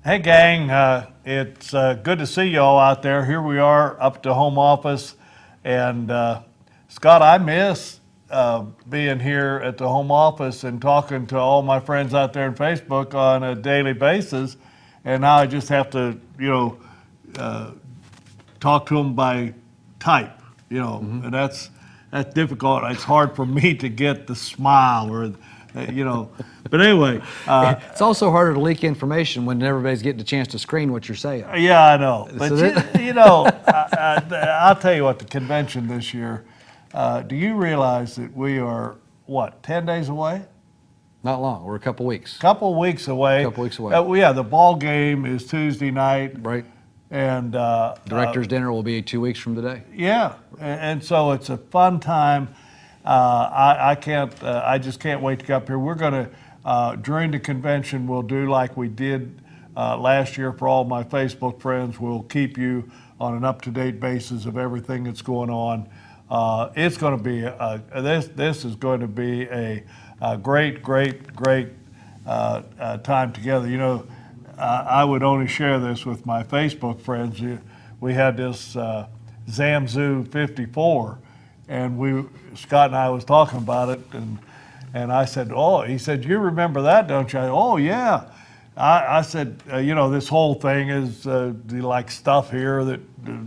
Hey gang, it's good to see you all out there. Here we are up at the home office, and Scott, I miss being here at the home office and talking to all my friends out there on Facebook on a daily basis, and now I just have to, talk to them by type, and that's difficult. It's hard for me to get the smile or. But anyway, It's also harder to leak information when everybody's getting a chance to screen what you're saying. yeah, I know. But So I'll tell you what, the convention this year, do you realize that we are, 10 days away? Not long. We're a couple weeks. Couple of weeks away. Couple weeks away. Yeah, the ball game is Tuesday night. Right. And Director's dinner will be 2 weeks from today. yeah, and so it's a fun time. I just can't wait to get up here. We're going to, during the convention, we'll do like we did last year for all my Facebook friends. We'll keep you on an up-to-date basis of everything that's going on. It's going to be, this is going to be a great time together. I would only share this with my Facebook friends. We had this ZamZuu 54, and Scott and I was talking about it, and I said, he said, you remember that, don't you? Oh, yeah. I said, this whole thing is like stuff here that,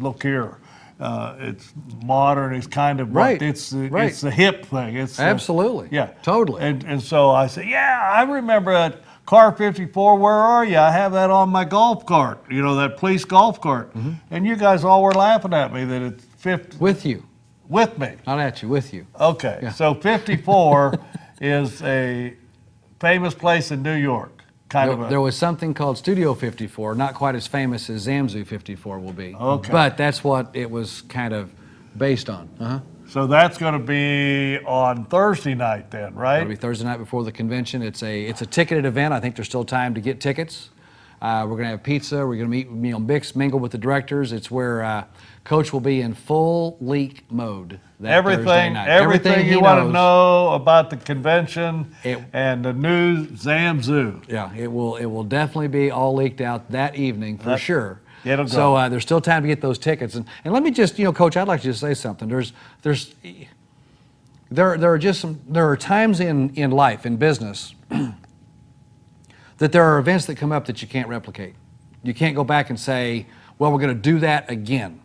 look here. It's modern. It's kind of Right. It's Right. the hip thing. It's Absolutely. yeah, Totally. And so I said, yeah, I remember that car 54. Where are you? I have that on my golf cart. That police golf cart. Mm-hmm. And you guys all were laughing at me that it's 50 With you. with me. Not at you, with you. Okay, Yeah. so 54 is a famous place in New York. There was something called Studio 54, not quite as famous as ZamZuu 54 will be. Okay. But that's what it was kind of based on. Uh-huh. So that's going to be on Thursday night then, right? It'll be Thursday night before the convention. It's a ticketed event. I think there's still time to get tickets. We're going to have pizza. We're going to meet, mingle with the directors. It's where Coach will be in full leak mode that Thursday night. Everything you want to know about the convention It- and the new ZamZuu. Yeah, it will definitely be all leaked out that evening for sure. It'll go. So there's still time to get those tickets. And let me just, Coach, I'd like to just say something. There are times in life, in business, that there are events that come up that you can't replicate. You can't go back and say, well, we're going to do that again.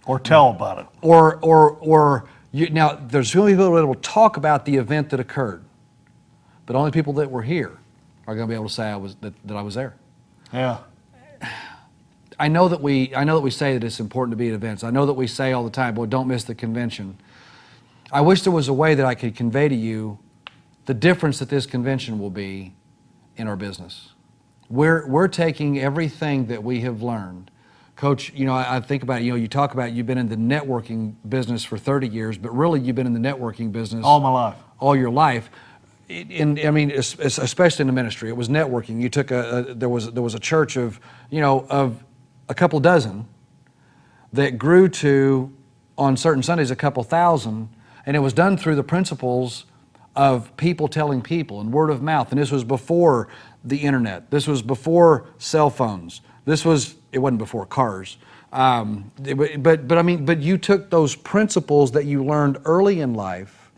Or tell about it. Now, there's really people that will talk about the event that occurred, but only people that were here are going to be able to say that I was there. Yeah. I know that we say that it's important to be at events. I know that we say all the time, boy, don't miss the convention. I wish there was a way that I could convey to you the difference that this convention will be in our business. We're taking everything that we have learned. Coach, I think about it, you talk about you've been in the networking business for 30 years, but really you've been in the networking business All my life. all your life. Especially in the ministry, it was networking. You took there was a church of a couple dozen that grew to, on certain Sundays, a couple thousand, and it was done through the principles of people telling people and word of mouth. And this was before the internet. This was before cell phones. It wasn't before cars. But you took those principles that you learned early in life,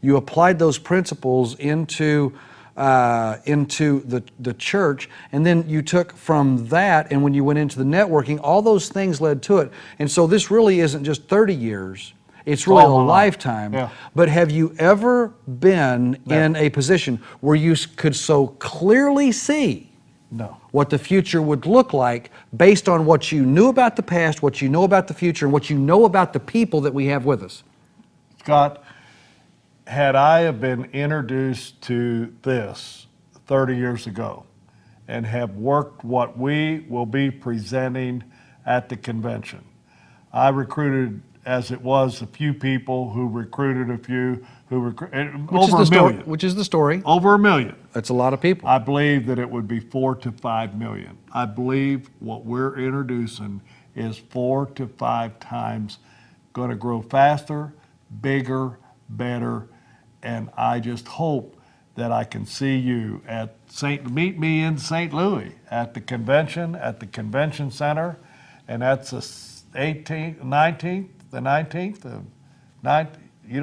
you applied those principles into the church, and then you took from that, and when you went into the networking, all those things led to it. And so this really isn't just 30 years, it's really a lifetime. Yeah. But have you ever been in a position where you could so clearly see No. what the future would look like based on what you knew about the past, what you know about the future, and what you know about the people that we have with us? Scott, had I have been introduced to this 30 years ago and have worked what we will be presenting at the convention, I recruited, as it was, a few people who recruited a few who recruited over a million. Which is the story. Over a million. That's a lot of people. I believe that it would be 4 to 5 million. I believe what we're introducing is 4 to 5 times going to grow faster, bigger, better, and I just hope that I can see you at meet me in St. Louis at the convention center, and that's the 18th, 19th, the 19th, the 9th. You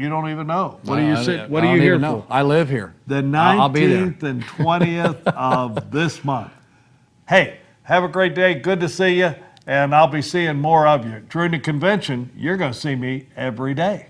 don't even know. What are you What I are you don't here even know. for? I live here. The I'll be there. 19th and 20th of this month. Hey, have a great day. Good to see you, and I'll be seeing more of you. During the convention, you're going to see me every day.